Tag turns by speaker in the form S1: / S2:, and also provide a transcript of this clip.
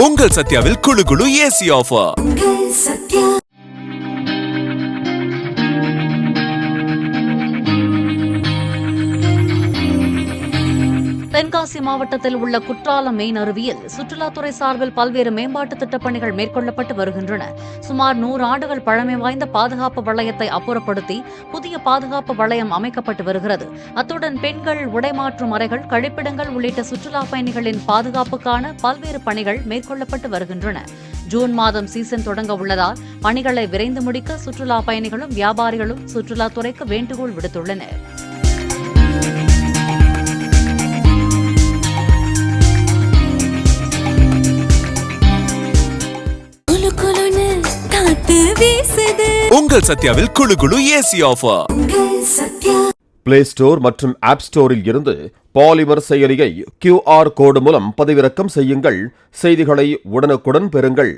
S1: உங்கள் சத்யாவில் குளு குளு ஏசி ஆஃபர்.
S2: தென்காசி மாவட்டத்தில் உள்ள குற்றாலம் மெயின் அருவியில் சுற்றுலாத்துறை சார்பில் பல்வேறு மேம்பாட்டு திட்டப் பணிகள் மேற்கொள்ளப்பட்டு வருகின்றன. சுமார் 100 ஆண்டுகள் பழமை வாய்ந்த பாதுகாப்பு வளையத்தை அப்புறப்படுத்தி புதிய பாதுகாப்பு வளையம் அமைக்கப்பட்டு வருகிறது. அத்துடன் பெண்கள் உடைமாற்றும் அறைகள், கழிப்பிடங்கள் உள்ளிட்ட சுற்றுலா பயணிகளின் பாதுகாப்புக்கான பல்வேறு பணிகள் மேற்கொள்ளப்பட்டு வருகின்றன. ஜூன் மாதம் சீசன் தொடங்க உள்ளதால் பணிகளை விரைந்து முடிக்க சுற்றுலா பயணிகளும் வியாபாரிகளும் சுற்றுலாத்துறைக்கு வேண்டுகோள் விடுத்துள்ளனர்.
S1: உங்கள் சத்யாவில் குளு குளு ஏசி ஆஃபர்.
S3: பிளே ஸ்டோர் மற்றும் ஆப் ஸ்டோரில் இருந்து பாலிமர் செயலியை QR கோடு மூலம் பதிவிறக்கம் செய்யுங்கள். செய்திகளை உடனுக்குடன் பெறுங்கள்.